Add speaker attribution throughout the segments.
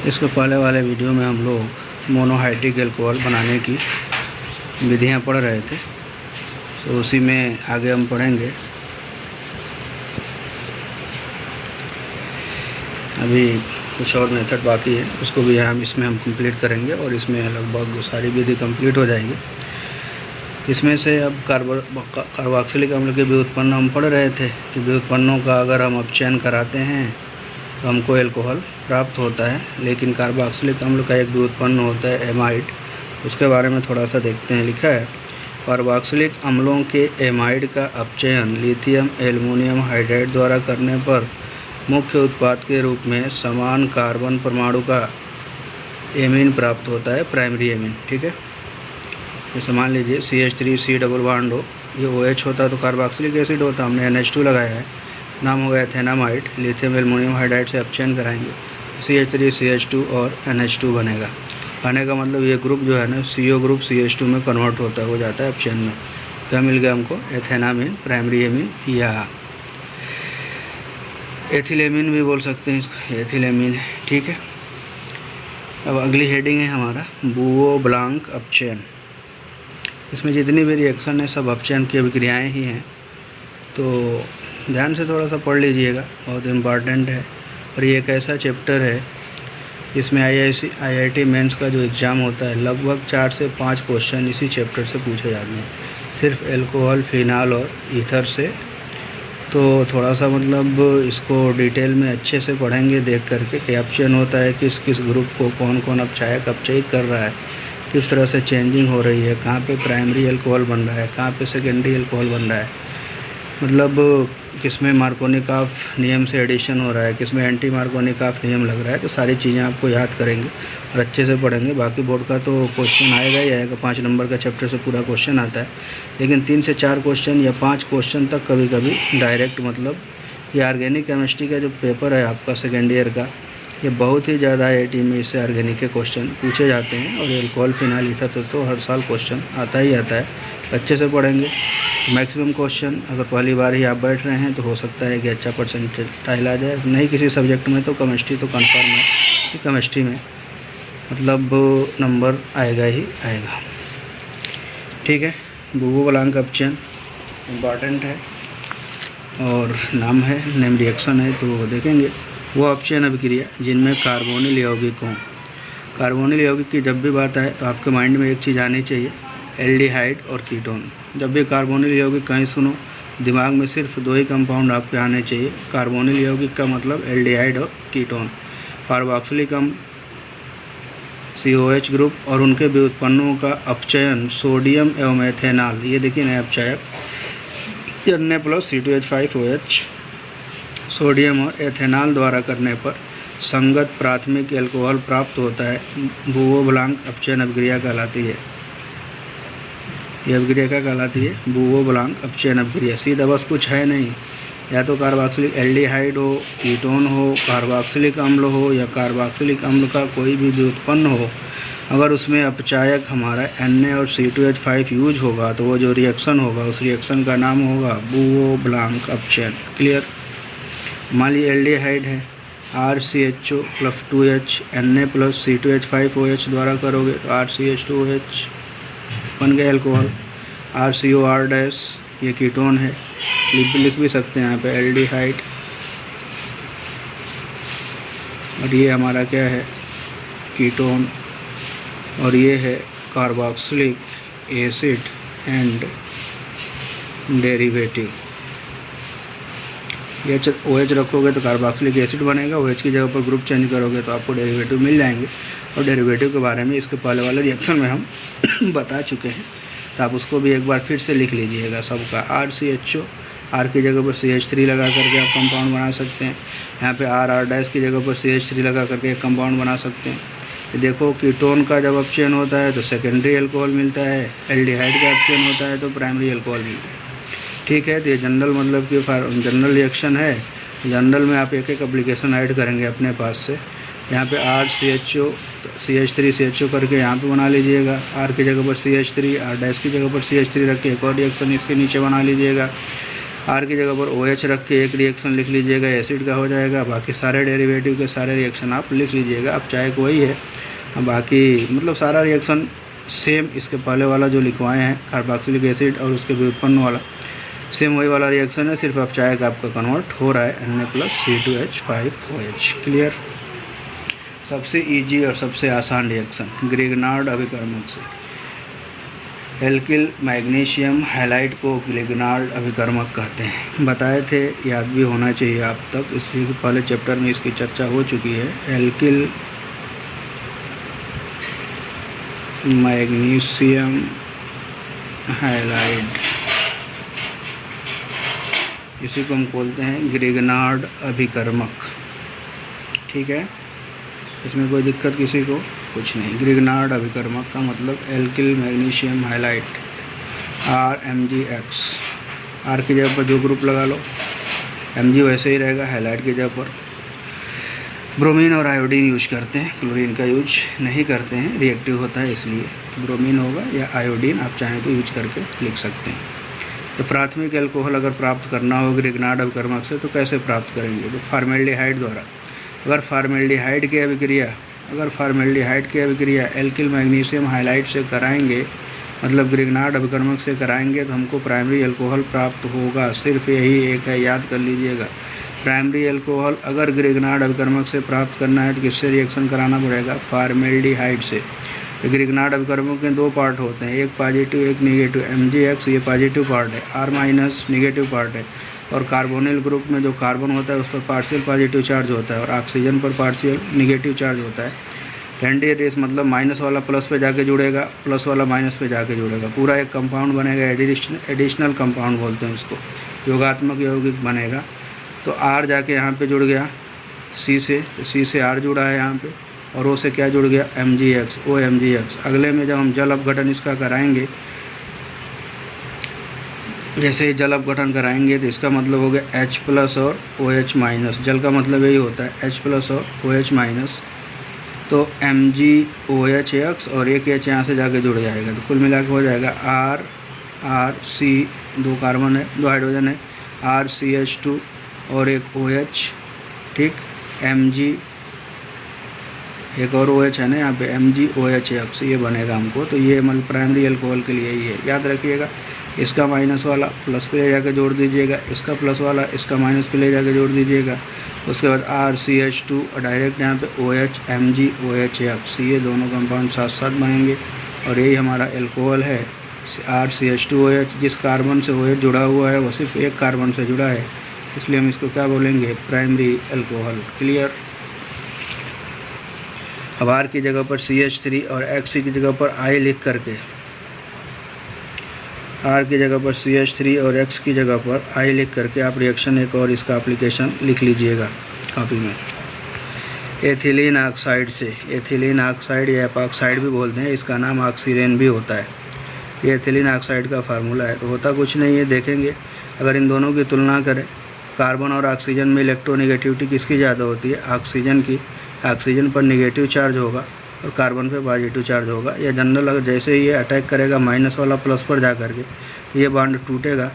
Speaker 1: इसके पहले वाले वीडियो में हम लोग मोनोहाइड्रिक अल्कोहल बनाने की विधियां पढ़ रहे थे, तो उसी में आगे हम पढ़ेंगे। अभी कुछ और मेथड बाकी है, उसको भी इसमें हम कंप्लीट करेंगे और इसमें लगभग सारी विधि कंप्लीट हो जाएगी। इसमें से अब कार्बोक्सिलिक अम्ल के व्युत्पन्न हम पढ़ रहे थे कि व्युत्पन्नों का अगर हम अपचयन कराते हैं तो हमको अल्कोहल प्राप्त होता है, लेकिन कार्बोक्सिलिक अम्ल का एक व्युत्पन्न होता है एमाइड, उसके बारे में थोड़ा सा देखते हैं। लिखा है, कार्बोक्सिलिक अम्लों के एमाइड का अपचयन लिथियम एल्युमिनियम हाइड्राइड द्वारा करने पर मुख्य उत्पाद के रूप में समान कार्बन परमाणु का एमीन प्राप्त होता है, प्राइमरी एमीन। ठीक है, जैसे मान लीजिए CH3 डबल बॉन्ड हो, ये OH होता तो कार्बोक्सिलिक एसिड होता, हमने NH2 लगाया है, नाम हो गया एथेनामाइड। लिथियम एल्युमिनियम हाइड्राइड से अपचयन कराएंगे, CH3 CH2 और NH2 बनेगा। आने का मतलब ये ग्रुप जो है ना, CO ग्रुप CH2 में कन्वर्ट होता हो जाता है अपचयन में। क्या मिल गया हमको? एथेनामीन, प्राइमरी एमीन या एथिलेमीन भी बोल सकते हैं इसको, एथिलेमीन। ठीक है, अब अगली हेडिंग है हमारा बुओ ब्लांक अपचयन। इसमें जितनी भी रिएक्शन है सब अपचयन की अभिक्रियाएँ ही हैं, तो ध्यान से थोड़ा सा पढ़ लीजिएगा, बहुत इम्पॉर्टेंट है। और ये एक ऐसा चैप्टर है जिसमें IIT मेंस का जो एग्ज़ाम होता है, लगभग 4 से 5 क्वेश्चन इसी चैप्टर से पूछे जाते हैं, सिर्फ अल्कोहल, फिनाल और ईथर से। तो थोड़ा सा मतलब इसको डिटेल में अच्छे से पढ़ेंगे देख करके कि अपचयन होता है किस किस ग्रुप को, कौन कौन अपचायक अपचयित कर रहा है, किस तरह से चेंजिंग हो रही है, कहाँ पे प्राइमरी अल्कोहल बन रहा है, कहाँ पे सेकेंडरी अल्कोहल बन रहा है, मतलब किसमें मार्कोनिकॉफ नियम से एडिशन हो रहा है, किसमें एंटी मार्कोनिकॉफ नियम लग रहा है। तो सारी चीज़ें आपको याद करेंगे और अच्छे से पढ़ेंगे। बाकी बोर्ड का तो क्वेश्चन आएगा ही आएगा, 5 नंबर का चैप्टर से पूरा क्वेश्चन आता है, लेकिन 3 से 4 क्वेश्चन या 5 क्वेश्चन तक कभी कभी डायरेक्ट, मतलब ये ऑर्गेनिक केमिस्ट्री का जो पेपर है आपका सेकेंड ईयर का, ये बहुत ही ज़्यादा IIT में इससे ऑर्गेनिक के क्वेश्चन पूछे जाते हैं। और अल्कोहल, फिनाल, ईथर से तो हर साल क्वेश्चन आता ही आता है। अच्छे से पढ़ेंगे, मैक्सिमम क्वेश्चन अगर पहली बार ही आप बैठ रहे हैं तो हो सकता है कि अच्छा परसेंटाइल आ जाए। नहीं किसी सब्जेक्ट में तो केमिस्ट्री तो कन्फर्म है कि केमिस्ट्री में मतलब नंबर आएगा ही आएगा। ठीक है, बुओ ब्लांक अपचयन इम्पॉर्टेंट है और नाम है, नेम रिएक्शन है, तो देखेंगे। वो अपचयन अभिक्रिया जिनमें कार्बोनिल यौगिक हों। कार्बोनिल यौगिक की जब भी बात आए तो आपके माइंड में एक चीज़ आनी चाहिए, एल्डिहाइड और कीटोन। जब भी कार्बोनिल यौगिक कहीं सुनो, दिमाग में सिर्फ 2 ही कंपाउंड आपके आने चाहिए। कार्बोनिल यौगिक का मतलब एल्डिहाइड और कीटोन। कार्बोक्सिलिक अम्ल COH ग्रुप और उनके व्युत्पन्नों का अपचयन सोडियम एवं एथेनॉल, ये देखिए नया अपचायक, Na+C2H5OH सोडियम और एथेनॉल द्वारा करने पर संगत प्राथमिक अल्कोहल प्राप्त होता है। बुओ ब्लांक अपचयन अभिक्रिया कहलाती है। यह अभिक्रिया क्या कहलाती है? बुओ ब्लांक अपचयन अभिक्रिया। सीधा बस कुछ है नहीं, या तो कार्बोक्सिलिक एल्डिहाइड हो, कीटोन हो, कार्बोक्सिलिक अम्ल हो या कार्बोक्सिलिक अम्ल का कोई भी व्युत्पन्न हो, अगर उसमें अपचायक हमारा Na और C2H5 यूज होगा तो वो जो रिएक्शन होगा उस रिएक्शन का नाम होगा बुओ ब्लांक अपचयन। क्लियर? मान लीजिए एल्डिहाइड है, RCHO + 2H Na+C2H5OH द्वारा करोगे तो RCH2OH बन गया अल्कोहल। RCOR- ये कीटोन है, लिख भी सकते हैं यहाँ पे एल्डिहाइड। और ये हमारा क्या है? कीटोन। और ये है कार्बोक्सिलिक एसिड एंड डेरिवेटिव। ये OH रखोगे तो कार्बोक्सिलिक एसिड बनेगा, OH की जगह पर ग्रुप चेंज करोगे तो आपको डेरिवेटिव मिल जाएंगे। और डेरिवेटिव के बारे में इसके पहले वाले रिएक्शन में हम बता चुके हैं, तो आप उसको भी एक बार फिर से लिख लीजिएगा सबका। RCHO, R की जगह पर CH3 लगा करके आप कंपाउंड बना सकते हैं। यहाँ पे R की जगह पर CH3 लगा करके एक कंपाउंड बना सकते हैं। देखो, कीटोन का जब अपचयन होता है तो सेकेंडरी अल्कोहल मिलता है, एल्डिहाइड का अपचयन होता है तो प्राइमरी अल्कोहल मिलता है। ठीक है, तो ये जनरल मतलब कि जनरल रिएक्शन है। जनरल में आप एक एक एप्लीकेशन ऐड करेंगे अपने पास से। यहाँ पे RCHO CH3 CHO करके यहाँ पे बना लीजिएगा, R की जगह पर CH3, R' की जगह पर CH3 रख के एक और रिएक्शन इसके नीचे बना लीजिएगा। आर की जगह पर OH रख के एक रिएक्शन लिख लीजिएगा, एसिड का हो जाएगा। बाकी सारे डेरिवेटिव के सारे रिएक्शन आप लिख लीजिएगा। अब चाहे कोई है, बाकी मतलब सारा रिएक्शन सेम इसके पहले वाला जो लिखवाए हैं कार्बोक्सिलिक एसिड और उसके व्युत्पन्न वाला सेम वही वाला रिएक्शन है, सिर्फ अब चाय का आपका कन्वर्ट हो रहा है Na+C2H5OH। क्लियर। सबसे इजी और सबसे आसान रिएक्शन ग्रिग्नार्ड अभिकर्मक से। एल्किल मैग्नीशियम हैलाइड को ग्रिग्नार्ड अभिकर्मक कहते हैं, बताए थे, याद भी होना चाहिए आप तक, इसलिए पहले चैप्टर में इसकी चर्चा हो चुकी है। एल्किल मैग्नीशियम हैलाइड, इसी को हम बोलते हैं ग्रिग्नार्ड अभिकर्मक। ठीक है, इसमें कोई दिक्कत किसी को कुछ नहीं। ग्रिग्नार्ड अभिकर्मक का मतलब alkyl magnesium halide RMgX। R की जगह पर जो ग्रुप लगा लो, Mg वैसे ही रहेगा, हैलाइड की जगह पर ब्रोमीन और आयोडीन यूज करते हैं, क्लोरीन का यूज नहीं करते हैं, रिएक्टिव होता है इसलिए ब्रोमीन होगा या आयोडीन आप चाहें तो यूज करके लिख सकते हैं। तो प्राथमिक एल्कोहल अगर प्राप्त करना हो ग्रिग्नार्ड अभिकर्मक से तो कैसे प्राप्त करेंगे? तो फार्मेल्डिहाइड द्वारा। अगर फार्मेल्डिहाइड की अभिक्रिया एल्किल मैग्नीशियम हैलाइड से कराएंगे, मतलब ग्रिग्नार्ड अभिकर्मक से कराएंगे, तो हमको प्राइमरी एल्कोहल प्राप्त होगा। सिर्फ यही एक है, याद कर लीजिएगा। प्राइमरी एल्कोहल अगर ग्रिग्नार्ड अभिकर्मक से प्राप्त करना है तो किससे रिएक्शन कराना पड़ेगा? फार्मेल्डिहाइड से। तो ग्रिग्नार्ड अभिकर्मक के दो पार्ट होते हैं, एक पॉजिटिव एक निगेटिव। MgX ये पॉजिटिव पार्ट है, R- निगेटिव पार्ट है। और कार्बोनिल ग्रुप में जो कार्बन होता है उस पर पार्शियल पॉजिटिव चार्ज होता है और ऑक्सीजन पर पार्शियल निगेटिव चार्ज होता है। एंटी रेस मतलब माइनस वाला प्लस पे जाके जुड़ेगा, प्लस वाला माइनस पे जाके जुड़ेगा, पूरा एक कंपाउंड बनेगा। एडिशनल कंपाउंड बोलते हैं इसको, योगात्मक यौगिक बनेगा। तो R जाके यहाँ पे जुड़ गया C से, तो C से R जुड़ा है यहाँ पे, और O से क्या जुड़ गया? MgX, OMgX। अगले में जब हम जल अपघटन इसका कराएंगे, जैसे ही जल अपघटन कराएंगे तो इसका मतलब हो गया H+ और OH-। जल का मतलब यही होता है H+ और OH-। तो MgOH और एक H यहाँ से जाके जुड़ जाएगा, तो कुल मिला के हो जाएगा R C, दो कार्बन है, दो हाइड्रोजन है, RCH2 और एक OH। ठीक, Mg, एक और OH है ना यहाँ पे, MgOH, ये बनेगा हमको। तो ये मतलब प्राइमरी अल्कोहल के लिए ही है, याद रखिएगा। इसका माइनस वाला प्लस पे ले जाकर जोड़ दीजिएगा, इसका प्लस वाला इसका माइनस पे ले जाकर जोड़ दीजिएगा। उसके बाद RCH2 और डायरेक्ट यहाँ पे OH, MgOH, ये दोनों कंपाउंड साथ साथ बनेंगे और यही हमारा एल्कोहल है RCH2OH। जिस कार्बन से OH जुड़ा हुआ है वो सिर्फ एक कार्बन से जुड़ा है, इसलिए हम इसको क्या बोलेंगे? Primary alcohol. क्लियर। अब R की जगह पर CH3 और X की जगह पर I लिख करके, R की जगह पर CH3 और X की जगह पर I लिख करके आप रिएक्शन एक और इसका एप्लीकेशन लिख लीजिएगा कॉपी में। एथिलीन ऑक्साइड से, एथिलीन ऑक्साइड या एपॉक्साइड भी बोलते हैं, इसका नाम ऑक्सीरेन भी होता है। ये एथिलीन ऑक्साइड का फार्मूला है। तो होता कुछ नहीं है, देखेंगे अगर इन दोनों की तुलना करें, कार्बन और ऑक्सीजन में इलेक्ट्रोनेगेटिविटी किसकी ज़्यादा होती है? ऑक्सीजन की। ऑक्सीजन पर निगेटिव चार्ज होगा और कार्बन पे पॉजिटिव चार्ज होगा। या जनरल अगर जैसे ही ये अटैक करेगा माइनस वाला प्लस पर जा करके, ये बॉन्ड टूटेगा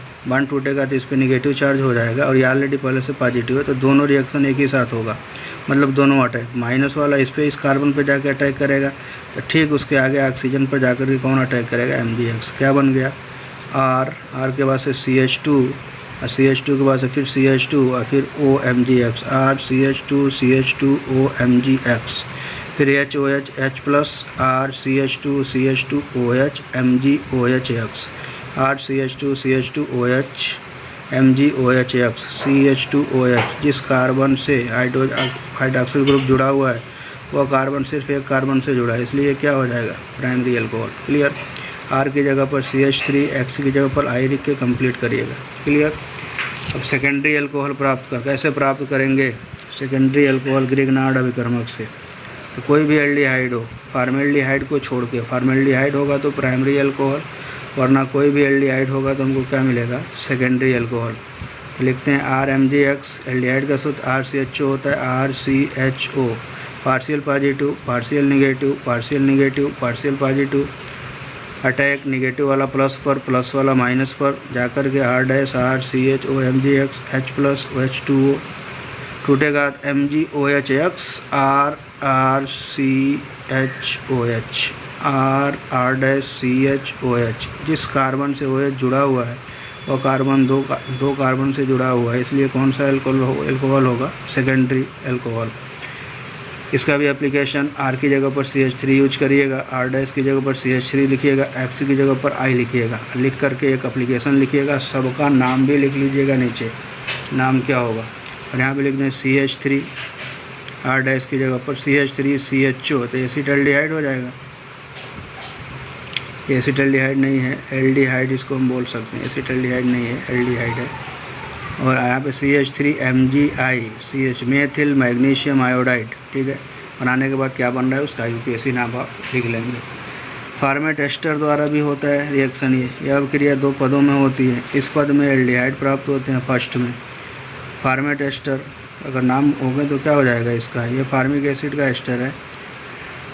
Speaker 1: तो इस पर निगेटिव चार्ज हो जाएगा और ये ऑलरेडी पहले से पॉजिटिव है, तो दोनों रिएक्शन एक ही साथ होगा, मतलब दोनों अटैक। माइनस वाला इस कार्बन पर जाके अटैक करेगा तो ठीक उसके आगे ऑक्सीजन पर जाकर के कौन अटैक करेगा? MgX। क्या बन गया? R के बाद से CH2 और CH2 के बाद से फिर CH2 और फिर OMgX, RCH2CH2OMgX, फिर HOH, H+, RCH2CH2OH, MgOHX, RCH2CH2OH, MgOHX, CH2OH। जिस कार्बन से हाइड्रॉक्सिल ग्रुप जुड़ा हुआ है वह कार्बन सिर्फ एक कार्बन से जुड़ा है, इसलिए क्या हो जाएगा? Primary alcohol. क्लियर। R की जगह पर CH3, X की जगह पर I लिख के कंप्लीट करिएगा। क्लियर। अब सेकेंडरी अल्कोहल कैसे प्राप्त करेंगे? सेकेंडरी अल्कोहल ग्रिग्नार्ड अभिकर्मक से। तो कोई भी एल्डिहाइड हो, फार्मेल्डिहाइड को छोड़ के, फार्मेल्डिहाइड होगा तो प्राइमरी अल्कोहल, वरना कोई भी एल्डिहाइड होगा तो हमको क्या मिलेगा? Secondary alcohol. तो लिखते हैं RMgX। एल्डिहाइड का सूत्र RCHO होता है, RCHO, partial positive, partial negative, partial negative, partial positive, attack negative वाला प्लस पर, प्लस वाला माइनस पर जाकर के R dash R CH OMgX H plus OH2O टूटेगा MgOHX R R CHOH R dash CHOH। जिस कार्बन से OH जुड़ा हुआ है वो कार्बन दो कार्बन से जुड़ा हुआ है, इसलिए कौन सा एल्कोहल होगा? Secondary alcohol. इसका भी एप्लीकेशन R की जगह पर CH3 यूज करिएगा, R डैश की जगह पर CH3 लिखिएगा, X की जगह पर I लिखिएगा, लिख करके एक एप्लीकेशन लिखिएगा, सबका नाम भी लिख लीजिएगा नीचे, नाम क्या होगा। और यहाँ पे लिख दें CH3, R डैश की जगह पर CH3 CHO, तो एसिटाल्डिहाइड हो जाएगा। एसिटाल्डिहाइड नहीं है, एल्डिहाइड इसको हम बोल सकते हैं, एसिटाल्डिहाइड नहीं है, एल्डिहाइड है। और यहाँ पे CH3 MgI CH methyl magnesium iodide, ठीक है। बनाने के बाद क्या बन रहा है उसका UPSC नाम आप लिख लेंगे। फॉर्मेट एस्टर द्वारा भी होता है रिएक्शन। यह क्रिया 2 पदों में होती है। इस पद में एल्डिहाइड प्राप्त होते हैं फर्स्ट में। फॉर्मेट एस्टर अगर नाम हो गए तो क्या हो जाएगा इसका? ये फार्मिक एसिड का एस्टर है,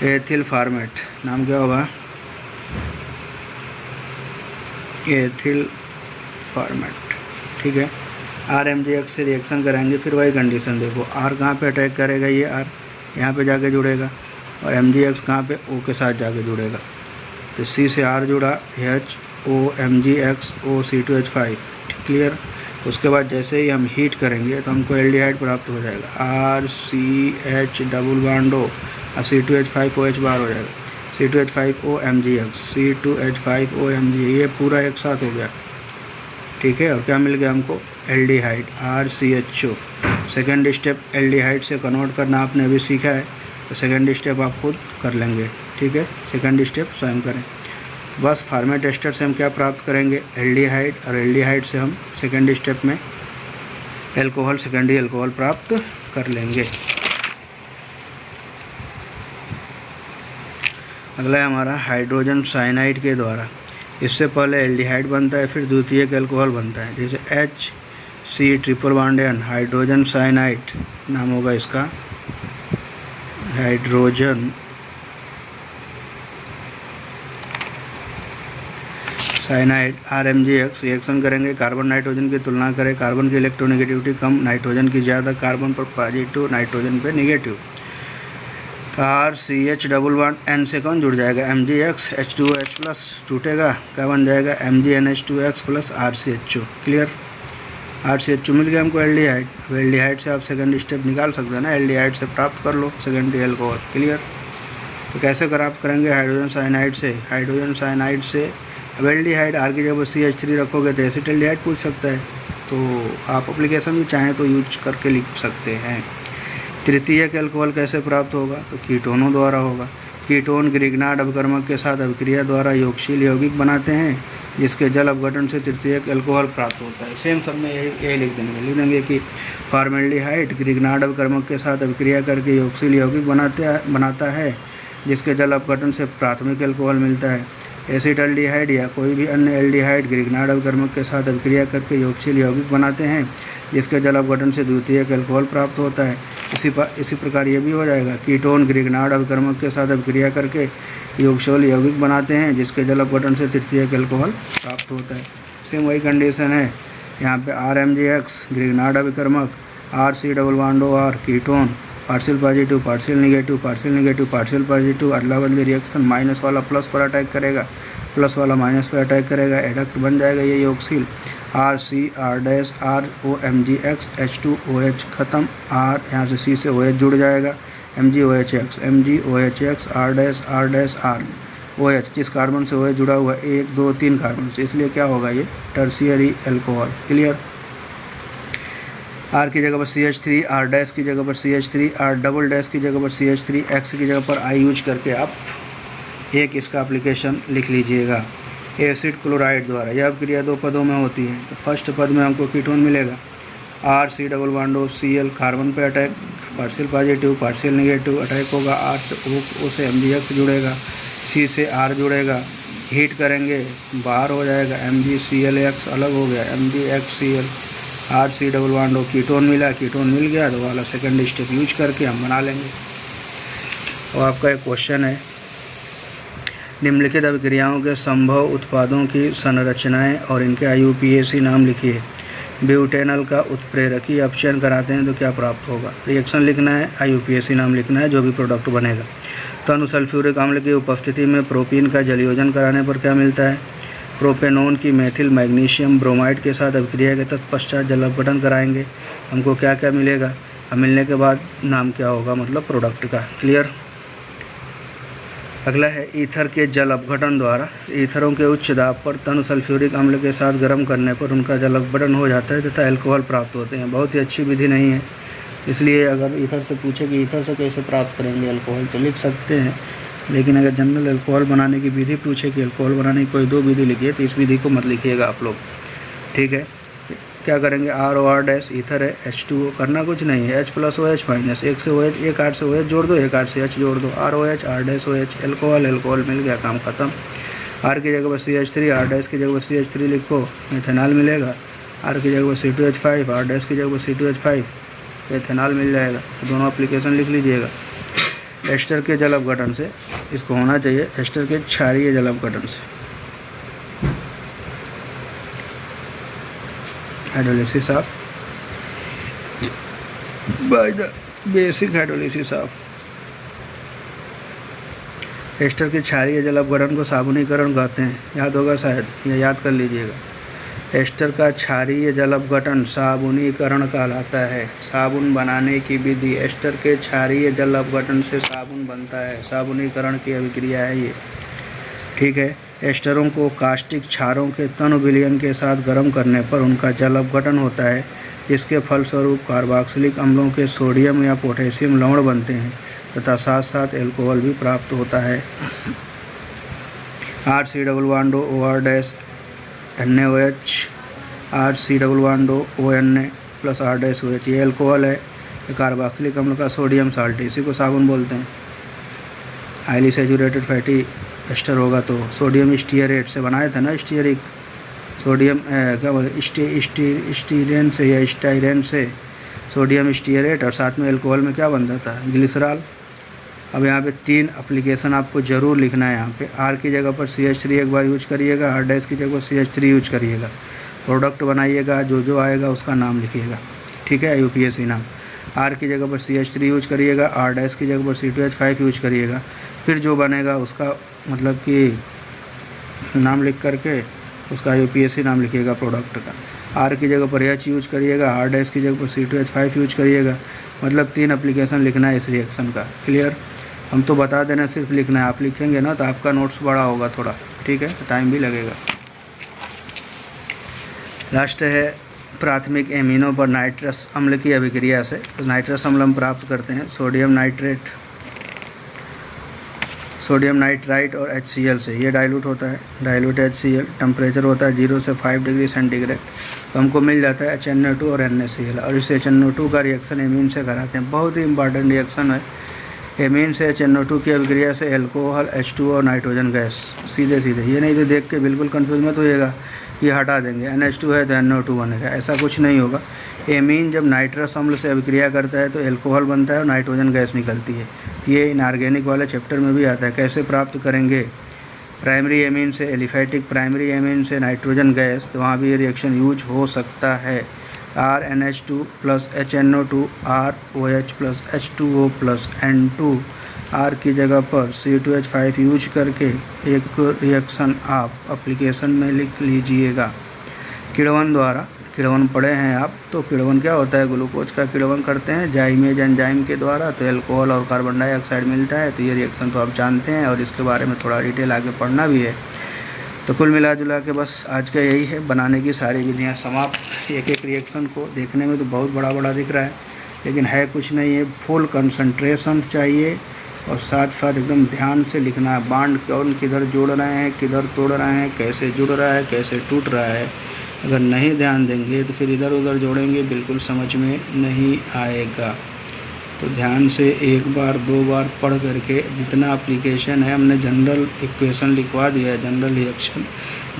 Speaker 1: एथिल फॉर्मेट, नाम क्या होगा? एथिल फॉर्मेट, ठीक है। RMgX से रिएक्शन कराएंगे, फिर वही कंडीशन देखो, R कहाँ पे अटैक करेगा? ये R यहाँ पे जाके जुड़ेगा, और MgX कहाँ पे? O के साथ जाके जुड़ेगा। तो C से R जुड़ा, H O MgX O C2H5, clear. उसके बाद जैसे ही हम हीट करेंगे तो हमको एल्डिहाइड प्राप्त हो जाएगा, RCH डबल बॉन्ड O और C2H5 OH बार हो जाएगा, C2H5O MgX C2H5O MgX, ये पूरा एक साथ हो गया, ठीक है। और क्या मिल गया हमको? Aldehyde RCHO। Second step aldehyde से कन्वर्ट करना आपने अभी सीखा है, तो सेकेंड स्टेप आप खुद कर लेंगे, ठीक है। सेकेंड स्टेप स्वयं करें। बस फॉर्मेट एस्टर से हम क्या प्राप्त करेंगे? एल्डिहाइड, और एल्डिहाइड से हम सेकेंड स्टेप में एल्कोहल, सेकेंडरी एल्कोहल प्राप्त कर लेंगे। अगला है हमारा हाइड्रोजन साइनाइड के द्वारा। इससे पहले एल्डिहाइड बनता है, फिर द्वितीयक एल्कोहल बनता है, जैसे HC triple bond N hydrogen cyanide नाम होगा इसका, हाइड्रोजन साइनाइड। RMgX रिएक्शन करेंगे, कार्बन नाइट्रोजन की तुलना करें, कार्बन की इलेक्ट्रोनेगेटिविटी कम, नाइट्रोजन की ज़्यादा, कार्बन पर पॉजिटिव, नाइट्रोजन पे negative. RCH double bond N से कौन जुड़ जाएगा? MgX H2OH प्लस टूटेगा, क्या बन जाएगा? MgNH2X plus RCHO, clear. RCHO मिल गया हमको एल्डिहाइड। अब एल्डिहाइड से आप सेकंड स्टेप निकाल सकते हैं ना, एल्डिहाइड से प्राप्त कर लो सेकेंडरी एल्कोहल, क्लियर। तो कैसे प्राप्त करेंगे? हाइड्रोजन साइनाइड से। हाइड्रोजन साइनाइड से अब एल्डिहाइड R की जगह CH3 रखोगे तो एसिटाल्डिहाइड पूछ सकता है, तो आप एप्लीकेशन भी चाहें तो यूज करके लिख सकते हैं। तृतीयक एल्कोहल कैसे प्राप्त होगा? तो कीटोनों द्वारा होगा। कीटोन ग्रिग्नार्ड अपकर्मक के साथ अभिक्रिया द्वारा योगशील यौगिक बनाते हैं, जिसके जल अपघटन से तृतीयक एल्कोहल प्राप्त होता है। सेम सब में यही लिख देंगे कि फॉर्मेल्डिहाइड ग्रिग्नार्ड अपकर्मक के साथ अभिक्रिया करके योगशील यौगिक बनाता है, जिसके जल अपघटन से प्राथमिक एल्कोहल मिलता है। एसिटाल्डिहाइड या कोई भी अन्य एल्डिहाइड ग्रिग्नार्ड अपकर्मक के साथ अभिक्रिया करके योगशील यौगिक बनाते हैं, जिसके जल अपघटन से द्वितीयक एल्कोहल प्राप्त होता है। इसी प्रकार ये भी हो जाएगा, कीटोन ग्रिग्नार्ड अपकर्मक के साथ अभिक्रिया करके योगशील यौगिक बनाते हैं, जिसके जल अपघटन से तृतीयक एल्कोहल प्राप्त होता है। सेम वही कंडीशन है यहाँ पे। RMgX ग्रिग्नार्ड अपकर्मक, RC double bond OR ketone, partial positive partial negative partial negative partial positive, अदला बदली रिएक्शन, माइनस वाला प्लस पर अटैक करेगा, प्लस वाला माइनस पर अटैक करेगा, एडक्ट बन जाएगा ये योगशील। RC R dash R O MgX H2OH ख़त्म, R यहाँ से C से OH जुड़ जाएगा, MgOHX R dash R OH, जिस कार्बन से OH जुड़ा हुआ 1 2 3 कार्बन से, इसलिए क्या होगा? ये टर्शियरी एल्कोहल, क्लियर। R की जगह पर CH3, R डैश की जगह पर CH3, R डबल डैश की जगह पर CH3, X की जगह पर I यूज करके आप एक इसका एप्लीकेशन लिख लीजिएगा। एसिड क्लोराइड द्वारा यह क्रिया 2 पदों में होती है। तो फर्स्ट पद में हमको कीटोन मिलेगा, RC double bond O Cl, carbon पे attack, partial positive partial negative attack होगा, R से O से MgX जुड़ेगा, C से R जुड़ेगा, हीट करेंगे बाहर हो जाएगा, MgClX अलग हो गया, MgXCl, RC double bond O ketone मिला, कीटोन मिल गया तो वाला सेकंड स्टेप यूज करके हम बना लेंगे। और आपका एक क्वेश्चन है, निम्नलिखित अभिक्रियाओं के संभव उत्पादों की संरचनाएं और इनके IUPAC नाम लिखिए। ब्यूटेनॉल का उत्प्रेरकीय अपचयन कराते हैं तो क्या प्राप्त होगा? रिएक्शन लिखना है, IUPAC नाम लिखना है, जो भी प्रोडक्ट बनेगा। तनु सल्फ्यूरिक अम्ल की उपस्थिति में प्रोपीन का जलयोजन कराने पर क्या मिलता है? प्रोपेनोन की मेथिल मैग्नीशियम ब्रोमाइड के साथ अभिक्रिया के तत्पश्चात जल अपघटन कराएंगे, हमको क्या क्या मिलेगा? अब मिलने के बाद नाम क्या होगा, मतलब प्रोडक्ट का। क्लियर। अगला है ईथर के जल अपघटन द्वारा ईथरों के उच्च दाब पर तनु सल्फ्यूरिक अम्ल के साथ गर्म करने पर उनका जल अपघटन हो जाता है तथा अल्कोहल प्राप्त होते हैं। बहुत ही अच्छी विधि नहीं है, इसलिए अगर ईथर से पूछे कि ईथर से कैसे प्राप्त करेंगे अल्कोहल तो लिख सकते हैं, लेकिन अगर जनरल अल्कोहल बनाने की विधि पूछे कि अल्कोहल बनाने की कोई 2 विधि लिखिए तो इस विधि को मत लिखिएगा आप लोग। ठीक है, क्या करेंगे? ROR- ईथर है, H2O करना कुछ नहीं है, H+OH- एक से OH, एक 8 से OH जोड़ दो, एक 8 से H जोड़ दो, ROH R-OH अल्कोहल मिल गया, काम खत्म। R की जगह पर CH3, R- की जगह पर CH3 लिखो, इथेनॉल मिलेगा। R की जगह पर C2H5, R- की जगह पर C2H5, इथेनॉल मिल जाएगा। तो दोनों एप्लीकेशन लिख लीजिएगा। एस्टर के जल अपघटन से, इसको होना चाहिए एस्टर के क्षारीय जल अपघटन से, hydrolysis of by the basic hydrolysis of. Ester के क्षारीय जल अपघटन को साबुनीकरण कहते हैं, याद होगा शायद, या याद कर लीजिएगा। एस्टर का क्षारीय जल अपघटन साबुनीकरण कहलाता है। साबुन बनाने की विधि, एस्टर के क्षारीय जल अपघटन से साबुन बनता है, साबुनीकरण की अभिक्रिया है ये। ठीक है, एस्टरों को कास्टिक क्षारों के तनु विलयन के साथ गर्म करने पर उनका जल अपघटन होता है, जिसके फलस्वरूप कार्बोक्सिलिक अम्लों के सोडियम या पोटेशियम लवण बनते हैं तथा साथ साथ अल्कोहल भी प्राप्त होता है। RC=OR- NaOH, RC=ONA plus R-OH, ये अल्कोहल है, ये कार्बोक्सिलिक अम्ल का सोडियम साल्ट, इसी को साबुन बोलते हैं। हाईली सैचुरेटेड फैटी एस्टर होगा तो सोडियम स्टीयरेट से बनाए थे ना, स्टीयरिक सोडियम क्या बोलते स्टीरेन से या स्टाइरेन से सोडियम स्टीयरेट, और साथ में अल्कोहल में क्या बनता था? ग्लिसरॉल। अब यहाँ पे 3 एप्लीकेशन आपको ज़रूर लिखना है। यहाँ पे R की जगह पर CH3 एक बार यूज करिएगा, R- की जगह पर CH3 यूज करिएगा। प्रोडक्ट बनाइएगा, जो आएगा उसका नाम लिखिएगा। ठीक है, IUPAC नाम। R की जगह पर CH3 यूज करिएगा, R- की जगह पर C2H5 यूज करिएगा। फिर जो बनेगा उसका मतलब कि नाम लिख करके उसका IUPAC नाम लिखिएगा प्रोडक्ट का। R की जगह पर H यूज करिएगा, R- की जगह पर C2H5 यूज करिएगा। मतलब 3 एप्लीकेशन लिखना है इस रिएक्शन का। क्लियर। हम तो बता देना, सिर्फ लिखना है, आप लिखेंगे ना तो आपका नोट्स बड़ा होगा थोड़ा। ठीक है, तो टाइम भी लगेगा। लास्ट है प्राथमिक एमिनो पर नाइट्रस अम्ल की अभिक्रिया से। तो नाइट्रस अम्ल हम प्राप्त करते हैं सोडियम नाइट्राइट और HCl से। ये डाइल्यूट होता है, डाइल्यूट HCl, टेम्परेचर होता है 0 से 5 डिग्री सेंटीग्रेड। तो हमको मिल जाता है HNO2 और NaCl, और इस HNO2 का रिएक्शन एमीन से कराते हैं। बहुत ही इंपॉर्टेंट रिएक्शन है। एमीन से HNO2 की अभिक्रिया से अल्कोहल, H2O और नाइट्रोजन गैस, सीधे ये नहीं तो देख के बिल्कुल कंफ्यूज मत होइएगा, ये हटा देंगे NH2 है तो NO2 बनेगा, ऐसा कुछ नहीं होगा। एमीन जब नाइट्रस अम्ल से अभिक्रिया करता है तो अल्कोहल बनता है और नाइट्रोजन गैस निकलती है। ये इनऑर्गेनिक वाले चैप्टर में भी आता है। कैसे प्राप्त करेंगे? प्राइमरी एमीन से एलिफैटिक, प्राइमरी एमीन से नाइट्रोजन गैस, तो वहाँ भी ये रिएक्शन यूज हो सकता है। RNH2 plus HNO2, ROH plus H2O plus N2, R की जगह पर C2H5 यूज करके एक रिएक्शन आप एप्लीकेशन में लिख लीजिएगा। किण्वन द्वारा, किण्वन पढ़े हैं आप, तो किण्वन क्या होता है? ग्लूकोज का किण्वन करते हैं जाइमेज एंजाइम के द्वारा, तो अल्कोहल और कार्बन डाइऑक्साइड मिलता है। तो ये रिएक्शन तो आप जानते हैं और इसके बारे में थोड़ा डिटेल आगे पढ़ना भी है। तो कुल मिला जुला के बस आज का यही है, बनाने की सारी विधियाँ समाप्त। एक रिएक्शन को देखने में तो बहुत बड़ा दिख रहा है, लेकिन है कुछ नहीं है। फुल कंसंट्रेशन चाहिए और साथ साथ एकदम ध्यान से लिखना है। बांड कौन किधर जोड़ रहे हैं, किधर तोड़ रहे हैं, कैसे जुड़ रहा है, कैसे टूट रहा है। अगर नहीं ध्यान देंगे तो फिर इधर उधर जोड़ेंगे, बिल्कुल समझ में नहीं आएगा। तो ध्यान से 1 बार 2 बार पढ़ करके, जितना एप्लीकेशन है हमने जनरल इक्वेशन लिखवा दिया है,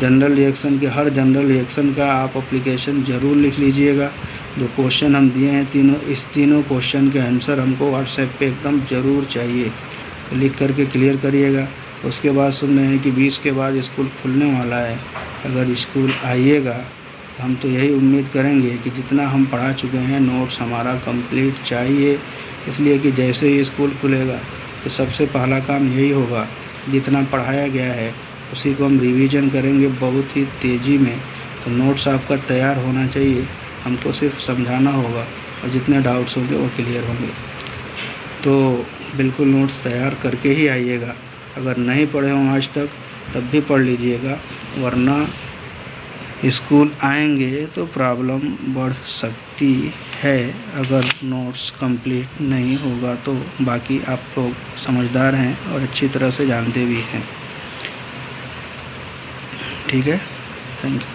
Speaker 1: जनरल रिएक्शन के हर जनरल रिएक्शन का आप एप्लीकेशन ज़रूर लिख लीजिएगा। जो क्वेश्चन हम दिए हैं तीनों, इस तीनों क्वेश्चन के आंसर हमको व्हाट्सएप पे एकदम ज़रूर चाहिए। तो लिख करके क्लियर करिएगा। उसके बाद सुन रहे हैं कि 20 के बाद स्कूल खुलने वाला है। अगर स्कूल आइएगा तो हम तो यही उम्मीद करेंगे कि जितना हम पढ़ा चुके हैं नोट्स हमारा कंप्लीट चाहिए, इसलिए कि जैसे ही स्कूल खुलेगा तो सबसे पहला काम यही होगा, जितना पढ़ाया गया है उसी को हम रिवीजन करेंगे बहुत ही तेज़ी में। तो नोट्स आपका तैयार होना चाहिए, हमको सिर्फ समझाना होगा और जितने डाउट्स होंगे वो क्लियर होंगे। तो बिल्कुल नोट्स तैयार करके ही आइएगा। अगर नहीं पढ़े हों आज तक तब भी पढ़ लीजिएगा, वरना स्कूल आएंगे तो प्रॉब्लम बढ़ सकती है अगर नोट्स कंप्लीट नहीं होगा तो। बाकी आप लोग समझदार हैं और अच्छी तरह से जानते भी हैं। ठीक है, थैंक यू।